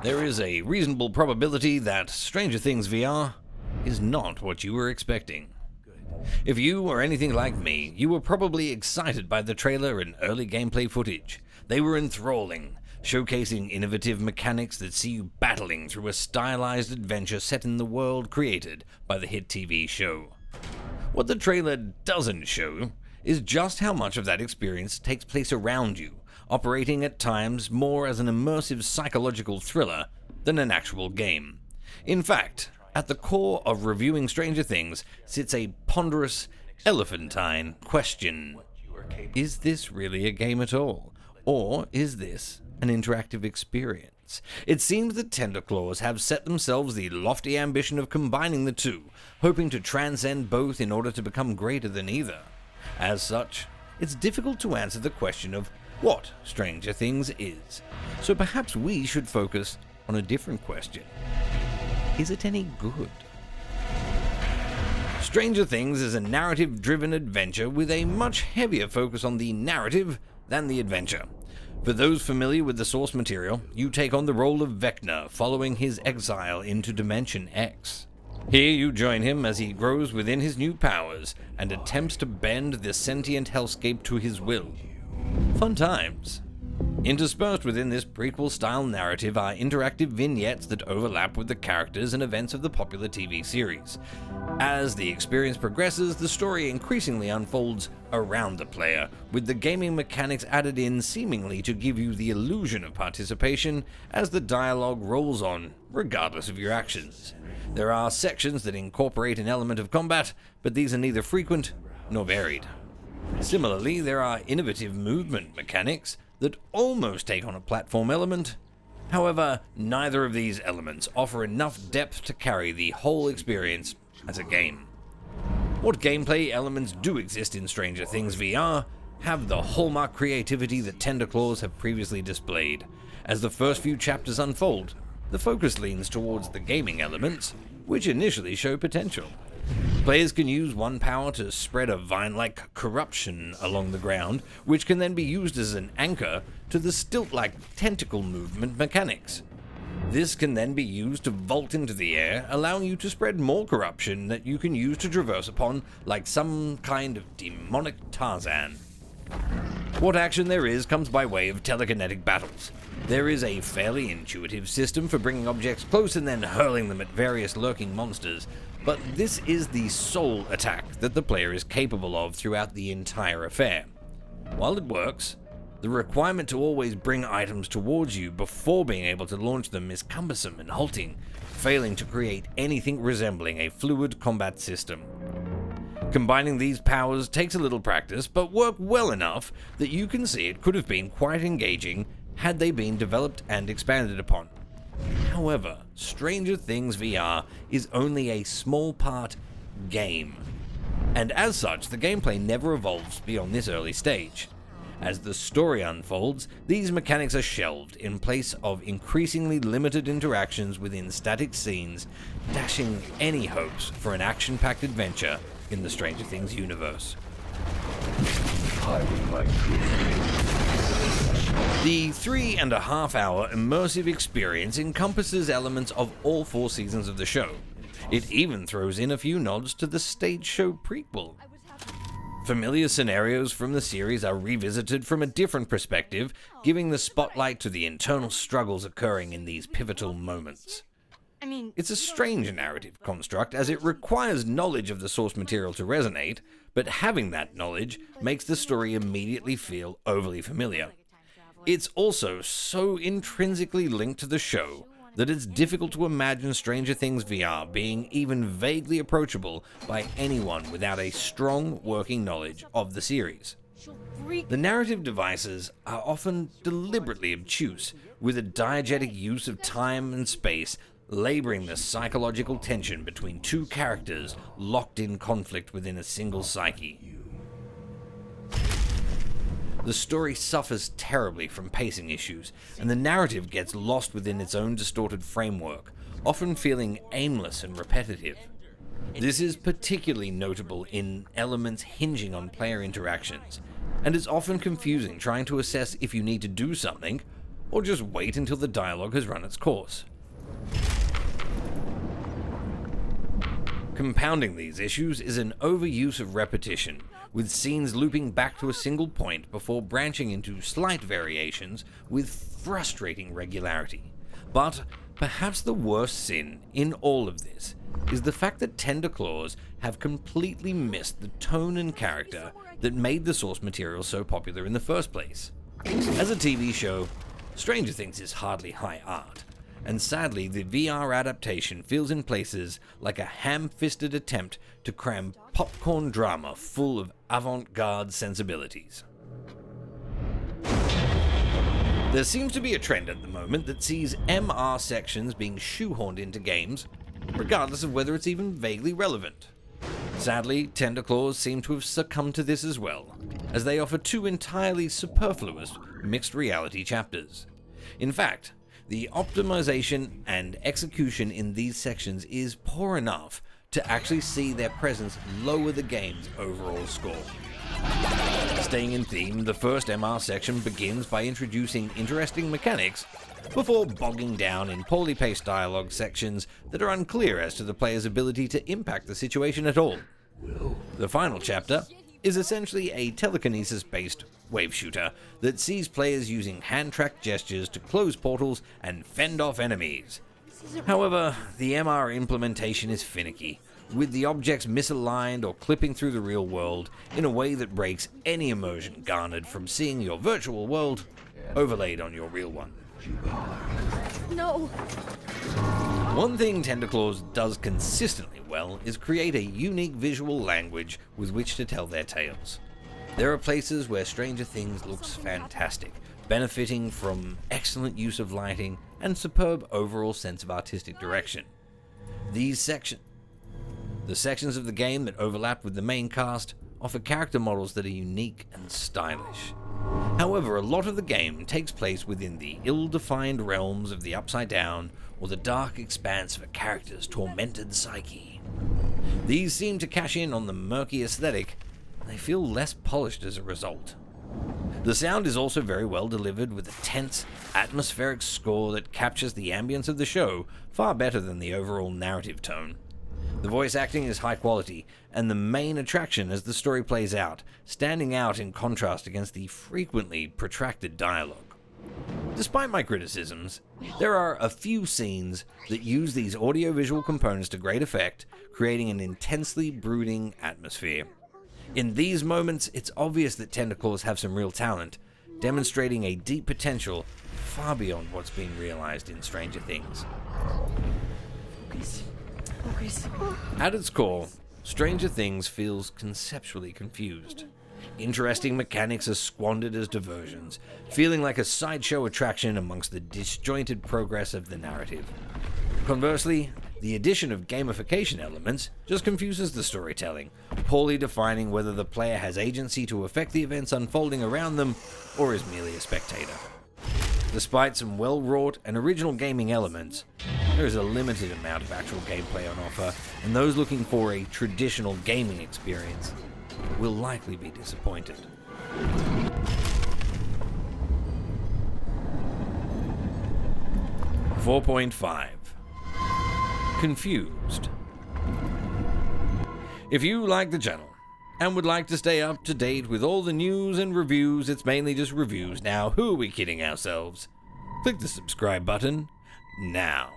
There is a reasonable probability that Stranger Things VR is not what you were expecting. If you were anything like me, you were probably excited by the trailer and early gameplay footage. They were enthralling, showcasing innovative mechanics that see you battling through a stylized adventure set in the world created by the hit TV show. What the trailer doesn't show is just how much of that experience takes place around you, operating at times more as an immersive psychological thriller than an actual game. In fact, at the core of reviewing Stranger Things sits a ponderous, elephantine question. Is this really a game at all? Or is this an interactive experience? It seems that Claws have set themselves the lofty ambition of combining the two, hoping to transcend both in order to become greater than either. As such, it's difficult to answer the question of what Stranger Things is. So perhaps we should focus on a different question. Is it any good? Stranger Things is a narrative-driven adventure with a much heavier focus on the narrative than the adventure. For those familiar with the source material, you take on the role of Vecna following his exile into Dimension X. Here you join him as he grows within his new powers and attempts to bend the sentient hellscape to his will. Fun times. Interspersed within this prequel-style narrative are interactive vignettes that overlap with the characters and events of the popular TV series. As the experience progresses, the story increasingly unfolds around the player, with the gaming mechanics added in seemingly to give you the illusion of participation as the dialogue rolls on, regardless of your actions. There are sections that incorporate an element of combat, but these are neither frequent nor varied. Similarly, there are innovative movement mechanics that almost take on a platform element. However, neither of these elements offer enough depth to carry the whole experience as a game. What gameplay elements do exist in Stranger Things VR have the hallmark creativity that Claws have previously displayed. As the first few chapters unfold, the focus leans towards the gaming elements, which initially show potential. Players can use one power to spread a vine-like corruption along the ground, which can then be used as an anchor to the stilt-like tentacle movement mechanics. This can then be used to vault into the air, allowing you to spread more corruption that you can use to traverse upon like some kind of demonic Tarzan. What action there is comes by way of telekinetic battles. There is a fairly intuitive system for bringing objects close and then hurling them at various lurking monsters, but this is the sole attack that the player is capable of throughout the entire affair. While it works, the requirement to always bring items towards you before being able to launch them is cumbersome and halting, failing to create anything resembling a fluid combat system. Combining these powers takes a little practice, but work well enough that you can see it could have been quite engaging had they been developed and expanded upon. However, Stranger Things VR is only a small part game, and as such, the gameplay never evolves beyond this early stage. As the story unfolds, these mechanics are shelved in place of increasingly limited interactions within static scenes, dashing any hopes for an action-packed adventure in the Stranger Things universe. The 3.5-hour immersive experience encompasses elements of all 4 seasons of the show. It even throws in a few nods to the stage show prequel. Familiar scenarios from the series are revisited from a different perspective, giving the spotlight to the internal struggles occurring in these pivotal moments. It's a strange narrative construct, as it requires knowledge of the source material to resonate, but having that knowledge makes the story immediately feel overly familiar. It's also so intrinsically linked to the show that it's difficult to imagine Stranger Things VR being even vaguely approachable by anyone without a strong working knowledge of the series. The narrative devices are often deliberately obtuse, with a diegetic use of time and space laboring the psychological tension between two characters locked in conflict within a single psyche. The story suffers terribly from pacing issues, and the narrative gets lost within its own distorted framework, often feeling aimless and repetitive. This is particularly notable in elements hinging on player interactions, and it's often confusing trying to assess if you need to do something, or just wait until the dialogue has run its course. Compounding these issues is an overuse of repetition, with scenes looping back to a single point before branching into slight variations with frustrating regularity. But perhaps the worst sin in all of this is the fact that Tender Claws have completely missed the tone and character that made the source material so popular in the first place. As a TV show, Stranger Things is hardly high art, and sadly the VR adaptation feels in places like a ham-fisted attempt to cram popcorn drama full of avant-garde sensibilities. There seems to be a trend at the moment that sees MR sections being shoehorned into games, regardless of whether it's even vaguely relevant. Sadly, Tender Claws seem to have succumbed to this as well, as they offer two entirely superfluous mixed reality chapters. In fact, the optimization and execution in these sections is poor enough to actually see their presence lower the game's overall score. Staying in theme, the first MR section begins by introducing interesting mechanics before bogging down in poorly paced dialogue sections that are unclear as to the player's ability to impact the situation at all. The final chapter is essentially a telekinesis-based wave shooter that sees players using hand-tracked gestures to close portals and fend off enemies. However, the MR implementation is finicky, with the objects misaligned or clipping through the real world in a way that breaks any immersion garnered from seeing your virtual world overlaid on your real one. No. One thing Tender Claws does consistently well is create a unique visual language with which to tell their tales. There are places where Stranger Things looks fantastic, benefiting from excellent use of lighting and superb overall sense of artistic direction. The sections of the game that overlap with the main cast offer character models that are unique and stylish. However, a lot of the game takes place within the ill-defined realms of the Upside Down or the dark expanse of a character's tormented psyche. These seem to cash in on the murky aesthetic, and they feel less polished as a result. The sound is also very well delivered with a tense, atmospheric score that captures the ambience of the show far better than the overall narrative tone. The voice acting is high quality, and the main attraction as the story plays out, standing out in contrast against the frequently protracted dialogue. Despite my criticisms, there are a few scenes that use these audiovisual components to great effect, creating an intensely brooding atmosphere. In these moments, it's obvious that Tender Claws have some real talent, demonstrating a deep potential far beyond what's being realized in Stranger Things. At its core, Stranger Things feels conceptually confused. Interesting mechanics are squandered as diversions, feeling like a sideshow attraction amongst the disjointed progress of the narrative. Conversely, the addition of gamification elements just confuses the storytelling, poorly defining whether the player has agency to affect the events unfolding around them or is merely a spectator. Despite some well-wrought and original gaming elements, there is a limited amount of actual gameplay on offer, and those looking for a traditional gaming experience will likely be disappointed. .5 Confused. If you like the channel and would like to stay up to date with all the news and reviews, it's mainly just reviews now, who are we kidding ourselves? Click the subscribe button now.